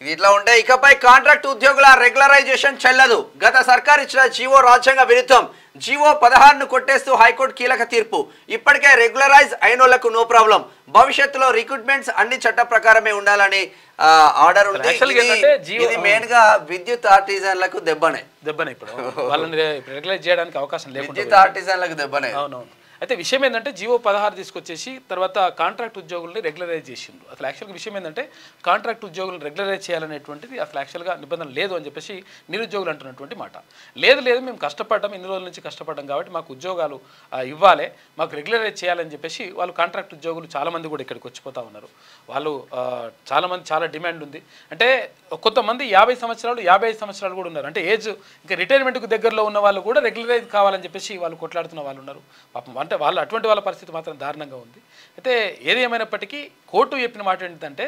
ఇది ఇట్లా ఉంటే ఇకపై కాంట్రాక్ట్ ఉద్యోగుల రెగ్యులరైజేషన్ చెల్లదు. గత సర్కార్ ఇచ్చిన జీవో రాజ్యాంగ విరుద్ధం. జీవో 16ను కొట్టేస్తూ హైకోర్టు కీలక తీర్పు. ఇప్పటికే రెగ్యులరైజ్ అయినోళ్లకు నో ప్రాబ్లం. భవిష్యత్తులో రిక్రూట్మెంట్స్ అన్ని చట్ట ప్రకారమే ఉండాలని ఆర్డర్ ఉంది. ఇది మెయిన్ గా విద్యుత్ ఆర్టిజన్లకు దెబ్బనే ఇప్పుడు వాళ్ళని రెగ్యులైజ్ చేయడానికి అవకాశం లేదు. విద్యుత్ ఆర్టిజన్లకు దెబ్బనే. అవునవును. అయితే విషయం ఏంటంటే జీవో 16 తీసుకొచ్చేసి తర్వాత కాంట్రాక్ట్ ఉద్యోగుల్ని రెగ్యులరైజ్ చేసిండ్రు. అసలు యాక్చువల్గా విషయం ఏంటంటే కాంట్రాక్ట్ ఉద్యోగులను రెగ్యులరైజ్ చేయాలనేటువంటిది అసలు యాక్చువల్గా నిబంధన లేదు అని చెప్పేసి నిరుద్యోగులు అంటున్నటువంటి మాట. లేదు మేము కష్టపడ్డాం, ఇన్ని రోజుల నుంచి కష్టపడ్డాం కాబట్టి మాకు ఉద్యోగాలు ఇవ్వాలి, మాకు రెగ్యులరైజ్ చేయాలని చెప్పేసి వాళ్ళు కాంట్రాక్ట్ ఉద్యోగులు చాలామంది కూడా ఇక్కడికి వచ్చిపోతూ ఉన్నారు. వాళ్ళు చాలామంది చాలా డిమాండ్ ఉంది. అంటే కొంతమంది 50 సంవత్సరాలు 55 సంవత్సరాలు కూడా ఉన్నారు. అంటే ఏజ్ ఇంకా రిటైర్మెంట్కు దగ్గరలో ఉన్న వాళ్ళు కూడా రెగ్యులరైజ్ కావాలని చెప్పేసి వాళ్ళు కొట్లాడుతున్న వాళ్ళు ఉన్నారు పాపం. అంటే వాళ్ళు అటువంటి వాళ్ళ పరిస్థితి మాత్రం దారుణంగా ఉంది. అయితే ఏది ఏమైనప్పటికీ కోర్టు చెప్పిన మాట ఏంటంటే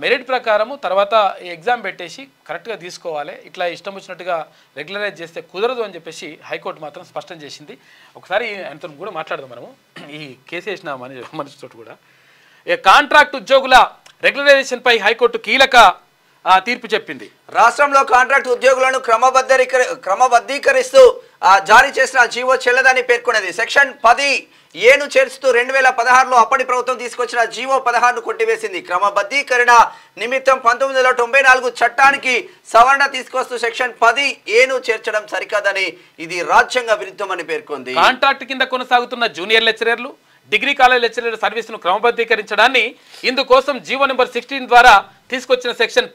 మెరిట్ ప్రకారము తర్వాత ఎగ్జామ్ పెట్టేసి కరెక్ట్గా తీసుకోవాలి, ఇట్లా ఇష్టం వచ్చినట్టుగా రెగ్యులరైజ్ చేస్తే కుదరదు అని చెప్పేసి హైకోర్టు మాత్రం స్పష్టం చేసింది. ఒకసారి ఆయనతో కూడా మాట్లాడదాం మనము. ఈ కేసు వేసిన మనిషితో కూడా కాంట్రాక్ట్ ఉద్యోగుల రెగ్యులరైజేషన్పై హైకోర్టు కీలక తీర్పు చెప్పింది. రాష్ట్రంలో కాంట్రాక్ట్ ఉద్యోగులను క్రమబద్ధీకరిస్తూ జారీ చేసిన జీవో చెల్లదని పేర్కొన్నది. సెక్షన్ 10(a)ను చేర్చుతూ 2016లో అప్పటి ప్రభుత్వం తీసుకొచ్చిన జీవో 16ను కొట్టివేసింది. క్రమబద్ధీకరణ నిమిత్తం 1994 చట్టానికి సవరణ తీసుకొస్తూ సెక్షన్ 10(a)ను చేర్చడం సరికాదని, ఇది రాజ్యాంగ విరుద్ధమని పేర్కొంది. కాంట్రాక్ట్ కింద కొనసాగుతున్న జూనియర్ లెక్చరర్లు, డిగ్రీ కాలేజ్ లెక్చరర్ సర్వీసును క్రమబద్ధీకరించడాన్ని ఇందుకోసం జీవో నెంబర్ 16 ద్వారా తీసుకొచ్చిన సెక్షన్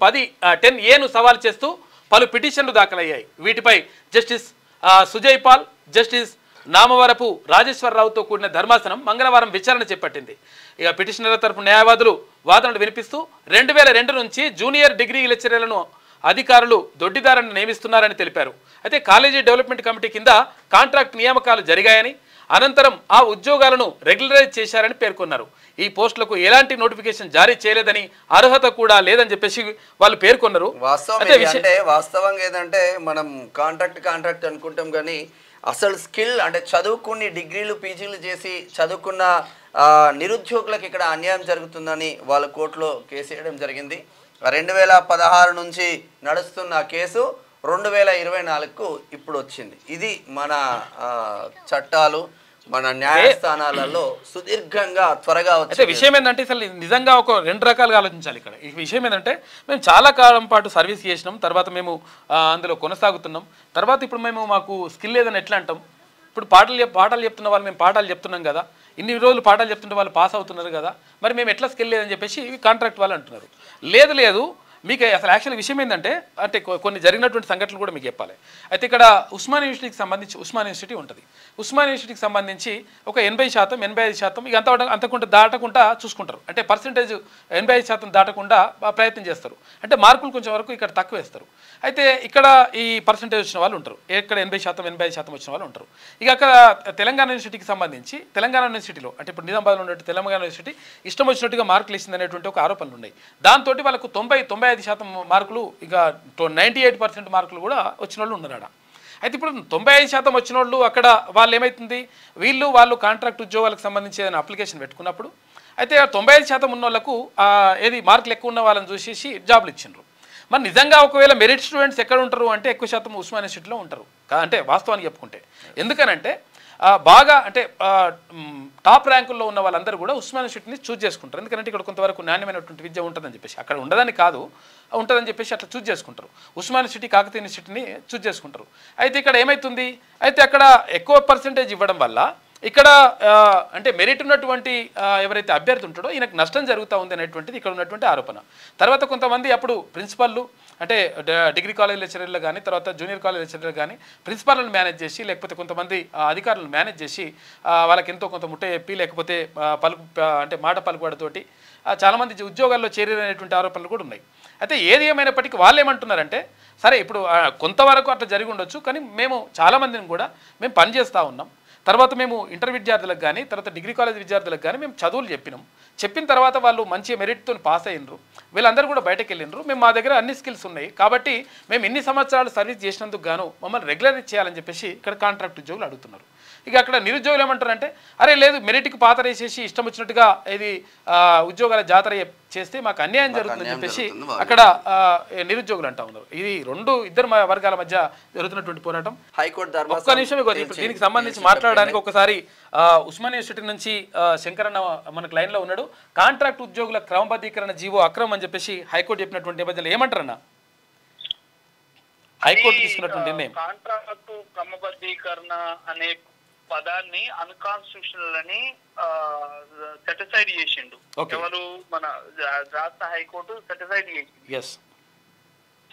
10(a)ను సవాల్ చేస్తూ పలు పిటిషన్లు దాఖలయ్యాయి. వీటిపై జస్టిస్ సుజయ్ పాల్, జస్టిస్ నామవరపు రాజేశ్వరరావుతో కూడిన ధర్మాసనం మంగళవారం విచారణ చేపట్టింది. ఇక పిటిషనర్ల తరపు న్యాయవాదులు వాదనలు వినిపిస్తూ 2002 నుంచి జూనియర్ డిగ్రీ లెక్చరర్లను అధికారులు దొడ్డిదారులను నియమిస్తున్నారని తెలిపారు. అయితే కాలేజీ డెవలప్మెంట్ కమిటీ కింద కాంట్రాక్ట్ నియామకాలు జరిగాయని, అనంతరం ఆ ఉద్యోగాలను రెగ్యులరైజ్ చేశారని పేర్కొన్నారు. ఈ పోస్టులకు ఎలాంటి నోటిఫికేషన్ జారీ చేయలేదని, అర్హత కూడా లేదని చెప్పేసి వాళ్ళు పేర్కొన్నారు. వాస్తవంగా ఏదంటే మనం కాంట్రాక్ట్ అనుకుంటాం కానీ అసలు స్కిల్ అంటే చదువుకుని డిగ్రీలు పీజీలు చేసి చదువుకున్న నిరుద్యోగులకు ఇక్కడ అన్యాయం జరుగుతుందని వాళ్ళ కోర్టులో కేసు వేయడం జరిగింది. 2016 నుంచి నడుస్తున్న కేసు 2024కు ఇప్పుడు వచ్చింది. ఇది మన చట్టాలు మన న్యాయస్థానాలలో సుదీర్ఘంగా త్వరగా వచ్చే విషయం ఏంటంటే అసలు నిజంగా ఒక 2 రకాలుగా ఆలోచించాలి. ఇక్కడ ఈ విషయం ఏంటంటే మేము చాలా కాలం పాటు సర్వీస్ చేసినాం, తర్వాత మేము అందులో కొనసాగుతున్నాం, తర్వాత ఇప్పుడు మాకు స్కిల్ లేదని ఎట్లా అంటాం? ఇప్పుడు పాఠాలు చెప్తున్న వాళ్ళు మేము పాఠాలు చెప్తున్నాం కదా, ఇన్ని రోజులు పాఠాలు చెప్తుంటే వాళ్ళు పాస్ అవుతున్నారు కదా, మరి మేము ఎట్లా స్కిల్ లేదని చెప్పేసి కాంట్రాక్ట్ వాళ్ళు అంటున్నారు. లేదు మీకు అసలు యాక్చువల్ విషయం ఏంటంటే అంటే కొన్ని జరిగినటువంటి సంఘటనలు కూడా మీకు చెప్పాలి. అయితే ఇక్కడ ఉస్మానియా యూనివర్సిటీకి సంబంధించి ఉస్మానియా యూనివర్సిటీ ఉంటుంది. ఉస్మానియా యూనివర్సిటీకి సంబంధించి ఒక 80%, 85% ఇక అంతకుండా దాటకుండా చూసుకుంటారు. అంటే పర్సెంటేజ్ 85% దాటకుండా ప్రయత్నం చేస్తారు. అంటే మార్కులు కొంచెం వరకు ఇక్కడ తక్కువ వేస్తారు. అయితే ఇక్కడ ఈ పర్సెంటేజ్ వచ్చిన వాళ్ళు ఉంటారు, ఇక్కడ 80%, 85% వచ్చిన వాళ్ళు ఉంటారు. ఇక అక్కడ తెలంగాణ యూనివర్సిటీకి సంబంధించి తెలంగాణ యూనివర్సిటీలో అంటే ఇప్పుడు నిజామాబాద్లో ఉన్నట్టు తెలంగాణ యూనివర్సిటీ ఇష్టం వచ్చినట్టుగా మార్కులు ఇస్తుంది అనేటువంటి ఒక ఆరోపణలు ఉన్నాయి. దాంతో వాళ్ళకు 90-95% మార్కులు, ఇక 98% మార్కులు కూడా వచ్చిన వాళ్ళు ఉన్నారు. అయితే ఇప్పుడు 95% వచ్చిన వాళ్ళు అక్కడ వాళ్ళు ఏమవుతుంది, వాళ్ళు కాంట్రాక్ట్ ఉద్యోగాలకు సంబంధించి ఏదైనా అప్లికేషన్ పెట్టుకున్నప్పుడు అయితే 95% ఉన్న వాళ్ళకు ఏది మార్కులు ఎక్కువ ఉన్న వాళ్ళని చూసేసి జాబ్లు ఇచ్చిండ్రు. మరి నిజంగా ఒకవేళ మెరిట్ స్టూడెంట్స్ ఎక్కడ ఉంటారు అంటే ఎక్కువ శాతం ఉస్మానియా యూనివర్సిటీలో ఉంటారు. అంటే వాస్తవానికి చెప్పుకుంటే ఎందుకనంటే బాగా అంటే టాప్ ర్యాంకుల్లో ఉన్న వాళ్ళందరూ కూడా ఉస్మానియా యూనివర్సిటీని చూజ్ చేసుకుంటారు. ఎందుకంటే ఇక్కడ కొంతవరకు నాణ్యమైనటువంటి విద్య ఉంటుందని చెప్పేసి, అక్కడ ఉండదని కాదు ఉంటుందని చెప్పేసి అట్లా చూజ్ చేసుకుంటారు. ఉస్మానియా యూనివర్సిటీ, కాకతీయ యూనివర్సిటీని చూజ్ చేసుకుంటారు. అయితే ఇక్కడ ఏమవుతుంది, అయితే అక్కడ ఎక్కువ పర్సెంటేజ్ ఇవ్వడం వల్ల ఇక్కడ అంటే మెరిట్ ఉన్నటువంటి ఎవరైతే అభ్యర్థి ఉంటాడో ఈయనకు నష్టం జరుగుతూ ఉంది అనేటువంటిది ఇక్కడ ఉన్నటువంటి ఆరోపణ. తర్వాత కొంతమంది అప్పుడు ప్రిన్సిపల్లు అంటే డిగ్రీ కాలేజ్ లెక్చరర్లు కానీ తర్వాత జూనియర్ కాలేజ్ లెక్చరర్లు కానీ ప్రిన్సిపాల్లను మేనేజ్ చేసి లేకపోతే కొంతమంది అధికారులను మేనేజ్ చేసి వాళ్ళకి ఎంతో కొంత ముట్ట చెప్పి లేకపోతే అంటే మాట పలుకుబడితోటి చాలామంది ఉద్యోగాల్లో చేరేటువంటి ఆరోపణలు కూడా ఉన్నాయి. అయితే ఏది ఏమైనప్పటికీ వాళ్ళు ఏమంటున్నారంటే సరే ఇప్పుడు కొంతవరకు అట్లా జరిగి ఉండొచ్చు, కానీ మేము చాలామందిని కూడా మేము పనిచేస్తూ ఉన్నాం. తర్వాత మేము ఇంటర్ విద్యార్థులకు కానీ తర్వాత డిగ్రీ కాలేజ్ విద్యార్థులకు కానీ మేము చదువులు చెప్పిన తర్వాత వాళ్ళు మంచి మెరిట్తో పాస్ అయినరు, వీళ్ళందరూ కూడా బయటకు వెళ్ళినరు. మేము మా దగ్గర అన్ని స్కిల్స్ ఉన్నాయి కాబట్టి మేము ఇన్ని సంవత్సరాలు సర్వీస్ చేసినందుకు గాను మమ్మల్ని రెగ్యులరైజ్ చేయాలని చెప్పేసి ఇక్కడ కాంట్రాక్ట్ ఉద్యోగులు అడుగుతున్నారు. ఇక అక్కడ నిరుద్యోగులు ఏమంటారంటే అరే లేదు మెరిట్కి పాత్ర వేసేసి ఇష్టం వచ్చినట్టుగా ఇది ఉద్యోగాల జాతర చేస్తే మాకు అన్యాయం జరుగుతుందని చెప్పేసి అక్కడ నిరుద్యోగులు అంటా ఉన్నారు. ఇది ఇద్దరు వర్గాల మధ్య జరుగుతున్నటువంటి పోరాటం. హైకోర్టు ఒక్క నిమిషం దీనికి సంబంధించి మాట్లాడడానికి ఒకసారి ఉస్మానియా యూనివర్సిటీ నుంచి శంకరన్న మనకు లైన్లో ఉన్నాడు. కాంట్రాక్ట్ ఉద్యోగుల క్రమబద్ధీకరణ జీవో అక్రమం అని చెప్పేసి హైకోర్టు చెప్పినటువంటి నేపథ్యంలో ఏమంటారన్నా హైకోర్టు తీసుకున్నటువంటి నిర్ణయం? కాంట్రాక్టు క్రమబద్ధీకరణ అనే పదాన్ని అన్కాన్స్టిట్యూషనల్ అని సెటిసైడ్ చేసిండు. ఎవరు? మన రాష్ట్ర హైకోర్టు సెటిసైడ్ చేసింది.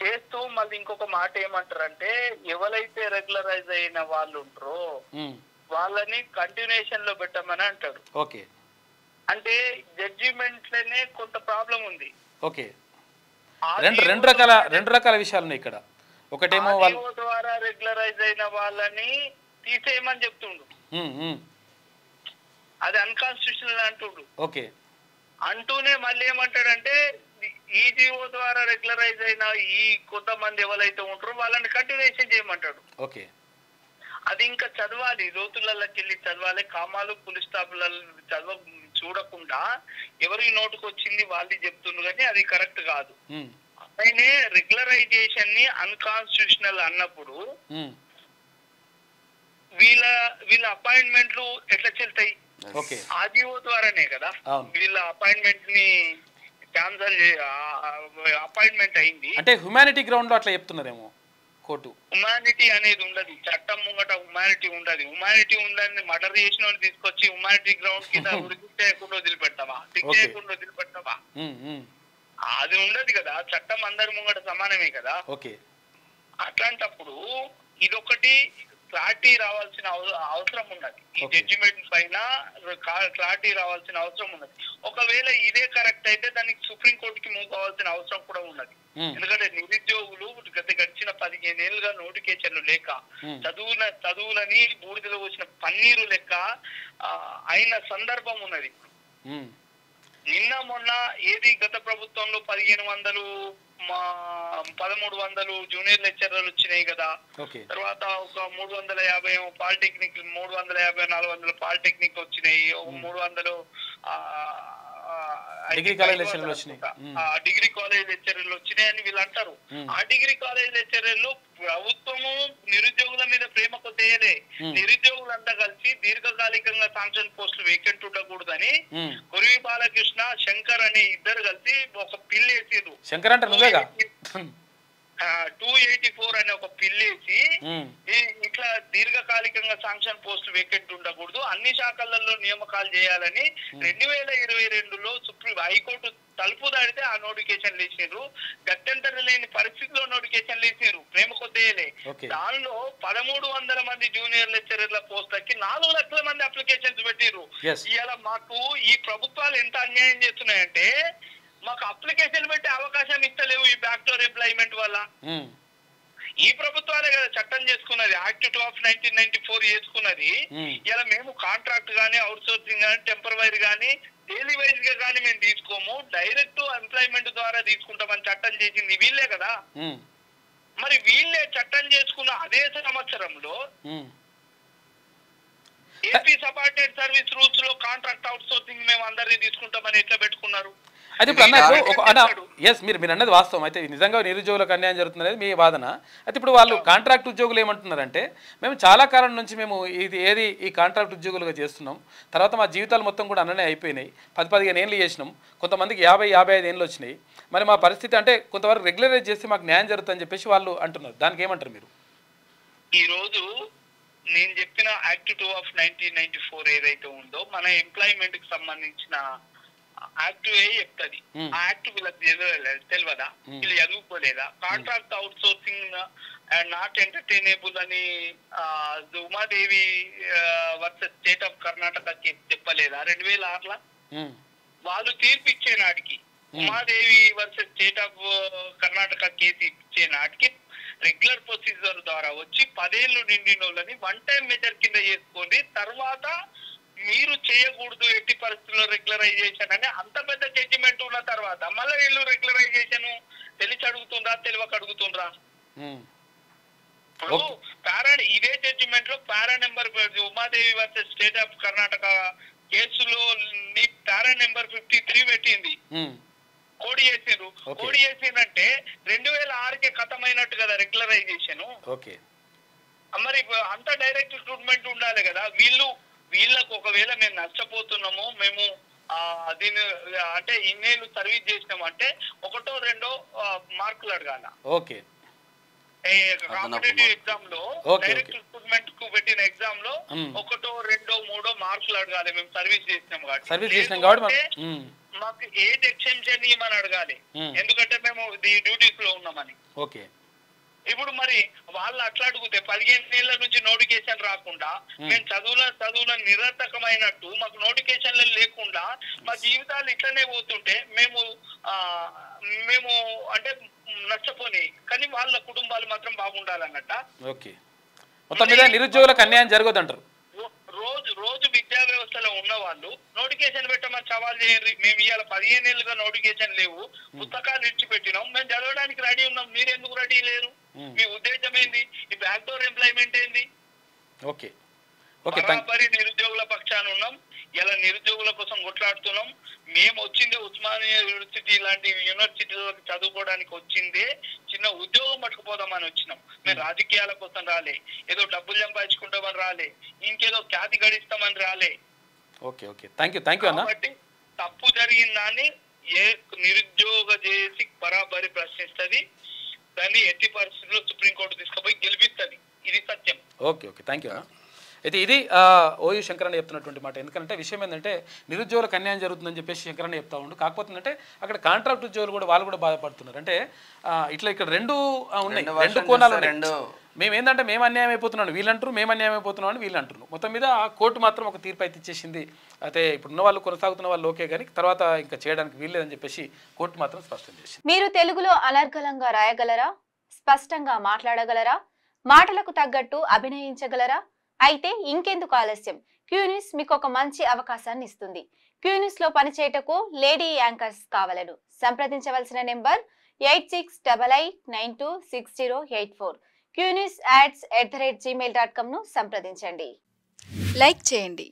చేస్తూ మళ్ళీ ఇంకొక మాట ఏమంటారంటే ఎవరైతే రెగ్యులరైజ్ అయిన వాళ్ళు ఉంటారో వాళ్ళని కంటిన్యూషన్ లో పెట్టమని అంటారు. ఓకే, అంటే జడ్జిమెంట్ లోనే కొంత ప్రాబ్లం ఉంది. ఓకే, రెండు రకాల విషయాలు ఉన్నాయి ఇక్కడ. ఒకటేమో వాళ్ళు ద్వారా రెగ్యులరైజ్ అయిన వాళ్ళని తీసేయమని చెప్తుండు, అది అన్కాన్స్టిట్యూషనల్ అంటుండు. ఓకే, అంటూనే మళ్ళీ ఏమంటాడంటే ఈ జీవో ద్వారా రెగ్యులరైజ్ అయిన ఈ కొంతమంది ఎవరైతే ఉంటారో వాళ్ళని కంటిన్యూషన్ చేయమంటాడు. ఓకే, అది ఇంకా చదవాలి, లోతులకి వెళ్ళి చదవాలి. కామాలు పులి స్టాపులలో చూడకుండా ఎవరి నోటుకు వచ్చింది వాళ్ళు చెప్తున్నారు, కానీ అది కరెక్ట్ కాదు. ఆయనే రెగ్యులరైజేషన్ ని అన్కాన్స్టిట్యూషనల్ అన్నప్పుడు వీళ్ళ అపాయింట్మెంట్లు ఎట్లా చెల్తాయి? ఆర్డీఓ ద్వారానే కదా వీళ్ళ అపాయింట్మెంట్ ని క్యాన్సల్ అపాయింట్మెంట్ అయింది. అంటే హ్యుమానిటీ గ్రౌండ్ లో అట్లా చెప్తున్నారేమో కోర్టు. హ్యుమానిటీ అనేది ఉండదు, చట్టం ముంగట హ్యుమానిటీ ఉండదు. హ్యుమానిటీ ఉందని మర్డర్ చేసిన తీసుకొచ్చి హ్యుమానిటీ గ్రౌండ్ కింద చేయకుండా వదిలిపెడతావా? చేయకుండా వదిలిపెడతావా? అది ఉండదు కదా. చట్టం అందరి ముంగట సమానమే కదా. ఓకే, అట్లాంటప్పుడు ఇదొకటి క్లారిటీ రావాల్సిన అవసరం ఉన్నది. ఈ జడ్జిమెంట్ పైన క్లారిటీ రావాల్సిన అవసరం ఉన్నది. ఒకవేళ ఇదే కరెక్ట్ అయితే దానికి సుప్రీంకోర్టుకి మూవ్ కావాల్సిన అవసరం కూడా ఉన్నది. ఎందుకంటే నిరుద్యోగులు గడిచిన 15 ఏళ్ళుగా నోటిఫికేషన్లు లేక చదువులని బూడిదలో వచ్చిన పన్నీరు లెక్క అయిన సందర్భం ఉన్నది. నిన్న మొన్న ఏది గత ప్రభుత్వంలో 1500 1300 జూనియర్ లెక్చరర్లు వచ్చినాయి కదా. తర్వాత ఒక 350 పాలిటెక్నిక్, 350 400 పాలిటెక్నిక్ వచ్చినాయి. 300 డిగ్రీ కాలేజ్ లెక్చరర్లు వచ్చినాయని వీళ్ళు అంటారు. ఆ డిగ్రీ కాలేజ్ లెక్చరర్లు ప్రభుత్వము నిరుద్యోగుల మీద ప్రేమ కొద్దేయలే, నిరుద్యోగులంతా కలిసి దీర్ఘకాలికంగా శాంక్షన్ పోస్టులు వేకెంట్ ఉండకూడదని కొరివి బాలకృష్ణ, శంకర్ అనే ఇద్దరు కలిసి ఒక పిల్లి వేసారు. శంకర్ అంటే నువ్వేగా 284 అనే ఒక పిల్లేసి ఇట్లా దీర్ఘకాలికంగా శాంక్షన్ పోస్టులు వేకెంట్ ఉండకూడదు, అన్ని శాఖలలో నియామకాలు చేయాలని 2022లో హైకోర్టు తలుపు దాడితే ఆ నోటిఫికేషన్లు ఇచ్చినారు. గట్టెంటర్ లేని పరిస్థితిలో నోటిఫికేషన్లు ఇచ్చినారు, ప్రేమ కొద్దేయలే. దానిలో 1300 మంది జూనియర్ లెక్చరర్ల పోస్టులకి 4 లక్షల మంది అప్లికేషన్స్ పెట్టిరు. ఇవాళ మాకు ఈ ప్రభుత్వాలు ఎంత అన్యాయం చేస్తున్నాయంటే మాకు అప్లికేషన్ పెట్టే అవకాశం ఇస్తలేవు ఈ బ్యాక్డోర్ ఎంప్లాయ్మెంట్ వల్ల. ఈ ప్రభుత్వాలే కదా చట్టం చేసుకున్నది, యాక్ట్ 2 of 1994 చేసుకున్నది. ఇలా మేము కాంట్రాక్ట్ గానీ, అవుట్ సోర్సింగ్ గానీ, టెంపరవరీ గానీ, డైలీ వైజ్ గా కానీ మేము తీసుకోము, డైరెక్ట్ ఎంప్లాయ్మెంట్ ద్వారా తీసుకుంటామని చట్టం చేసింది వీళ్ళే కదా. మరి వీళ్ళే చట్టం చేసుకున్న అదే సంవత్సరంలో ఏపీ సబార్డినేట్ సర్వీస్ రూల్స్ లో కాంట్రాక్ట్ అవుట్ సోర్సింగ్ మేము అందరినీ తీసుకుంటామని ఎట్లా పెట్టుకున్నారు? అయితే ఇప్పుడు అన్నట్టు మీరు అన్నది వాస్తవం. అయితే నిజంగా నిరుద్యోగులకు అన్యాయం జరుగుతుంది అనేది మీ వాదన. అయితే ఇప్పుడు వాళ్ళు కాంట్రాక్ట్ ఉద్యోగులు ఏమంటున్నారంటే మేము చాలా కాలం నుంచి మేము ఈ కాంట్రాక్ట్ ఉద్యోగులుగా చేస్తున్నాం, తర్వాత మా జీవితాలు మొత్తం కూడా అన్ననే అయిపోయినాయి, 10-15 ఏళ్ళు చేసినాం, కొంతమందికి 50-55 ఏళ్ళు వచ్చినాయి, మరి మా పరిస్థితి అంటే కొంతవరకు రెగ్యులరైజ్ చేస్తే మాకు న్యాయం జరుగుతుందని చెప్పేసి వాళ్ళు అంటున్నారు. దానికి ఏమంటారు మీరు? ఈరోజు నేను చెప్పిన యాక్ట్ 2 of 1994 ఏదైతే ఉందో మన ఎంప్లాయ్మెంట్ కి సంబంధించిన యాక్ట్ చెప్తుంది. ఆ యాక్ట్ వీళ్ళకి తెలియదా? వీళ్ళు చదువుకోలేదా? Contract outsourcing and not entertainable అని Umadevi versus state of Karnataka చెప్పలేదా 2006లో? వాళ్ళు తీర్పు ఇచ్చే నాటికి, Umadevi versus state of Karnataka case ఇచ్చే నాటికి రెగ్యులర్ ప్రొసీజర్ ద్వారా వచ్చి 10 ఏళ్ళు నిండినోళ్ళని 1 టైం మెజర్ కింద చేసుకొని తర్వాత మీరు చేయకూడదు ఎట్టి పరిస్థితుల్లో రెగ్యులరైజేషన్ అని అంత పెద్ద జడ్జిమెంట్ ఉన్న తర్వాత మళ్ళీ వీళ్ళు రెగ్యులరైజేషన్ తెలిసి అడుగుతుండ్రా, తెలియక అడుగుతుండ్రా? ఇప్పుడు ఇదే జడ్జిమెంట్ లో పారా number Umadevi versus state of Karnataka కేసులో పారా నెంబర్ 53 పెట్టింది. కోడి చేసిండ్రు. కోడి చేసిందంటే 2006కే ఖతమైనట్టు కదా రెగ్యులరైజేషన్. మరి అంత డైరెక్ట్ రిక్రూట్మెంట్ ఉండాలి కదా. వీళ్ళకు ఒకవేళ మేము నష్టపోతున్నాము, మేము దీన్ని అంటే ఇన్నేళ్ళు సర్వీస్ చేసినామంటే 1, 2 మార్కులు అడగాల. కాంపిటేటివ్ ఎగ్జామ్ లో డైరెక్ట్ రిక్రూట్మెంట్ కు పెట్టిన ఎగ్జామ్ లో 1, 2, 3 మార్కులు అడగాలి. మేము సర్వీస్ చేసినాం కాబట్టి మాకు ఏజ్ ఎక్స్టెన్షన్ ఇవ్వమని అడగాలి, ఎందుకంటే మేము డ్యూటీస్ లో ఉన్నామని. ఇప్పుడు మరి వాళ్ళు అట్లా అడిగితే 15 ఏళ్ల నుంచి నోటిఫికేషన్ రాకుండా మేము చదువుల నిరర్థకమైనట్టు మాకు నోటిఫికేషన్లు లేకుండా మా జీవితాలు ఇట్లనే పోతుంటే మేము అంటే నష్టపోని, కానీ వాళ్ళ కుటుంబాలు మాత్రం బాగుండాలన్నట్ట. మొత్తం మీద నిరుద్యోగులకు అన్యాయం జరగదంటారు. రోజు విద్యా వ్యవస్థలో ఉన్న వాళ్ళు నోటిఫికేషన్ పెట్టమని సవాల్ చేయండి. మేము ఇవాళ 15 ఏళ్ళుగా నోటిఫికేషన్ లేవు, పుస్తకాలు ఇచ్చిపెట్టినాం, మేము చదవడానికి రెడీ ఉన్నాం, మీరు ఎందుకు రెడీ లేరు? మీ ఉద్దేశం ఏంది? ఈ బ్యాక్ డోర్ ఎంప్లాయ్మెంట్ ఏంది? బరాబరి నిరుద్యోగుల పక్షాన ఉన్నాం. ఇలా నిరుద్యోగుల కోసం కొట్లాడుతున్నాం. మేము వచ్చిందే ఉస్మానియా యూనివర్సిటీ లాంటి యూనివర్సిటీలకు చదువుకోవడానికి వచ్చిందే చిన్న ఉద్యోగం పట్టుకుపోదామని వచ్చినాం. మేము రాజకీయాల కోసం రాలే, ఏదో డబ్బులు సంపాదించుకుంటామని రాలే, ఇంకేదో ఖ్యాతి గడిస్తామని రాలే. కాబట్టి తప్పు జరిగిందని నిరుద్యోగ చేసి బరాబరి ప్రశ్నిస్తుంది. దాన్ని ఎట్టి పరిస్థితుల్లో సుప్రీంకోర్టు తీసుకుపోయి గెలిపిస్తుంది. ఇది సత్యం. Thank you. అయితే ఇది ఓయూ శంకరన్న చెప్తున్నటువంటి మాట. ఎందుకంటే విషయం ఏంటంటే నిరుద్యోగులకు అన్యాయం జరుగుతుందని చెప్పేసి శంకరన్న చెప్తా ఉండు. కాకపోతే అంటే అక్కడ కాంట్రాక్ట్ ఉద్యోగులు కూడా వాళ్ళు కూడా బాధపడుతున్నారు. అంటే ఇట్లా ఇక్కడ రెండు ఉన్నాయి, రెండు కోణాలు ఉన్నాయి. మేము ఏంటంటే మేము అన్యాయం అయిపోతున్నాను వీళ్ళు అంటారు, మేము అన్యాయం అయిపోతున్నాం అని వీళ్ళు అంటున్నారు. మొత్తం మీద కోర్టు మాత్రం ఒక తీర్పు అయితే ఇచ్చేసింది. అయితే ఇప్పుడు ఉన్న వాళ్ళు కొనసాగుతున్న వాళ్ళు ఓకే, కానీ తర్వాత ఇంకా చేయడానికి వీల్లేదని చెప్పేసి కోర్టు మాత్రం స్పష్టం చేసింది. మీరు తెలుగులో అనర్గళంగా రాయగలరా? స్పష్టంగా మాట్లాడగలరా? మాటలకు తగ్గట్టు అభినయించగలరా? అయితే ఇంకెందుకు ఆలస్యం? క్యూన్యూస్ మీకు ఒక మంచి అవకాశాన్ని ఇస్తుంది. క్యూన్యూస్ లో పనిచేయటకు లేడీ యాంకర్స్ కావాలను సంప్రదించవలసిన నెంబర్ 8688926084. QNewsAds@gmail.com ను సంప్రదించండి. లైక్ చేయండి.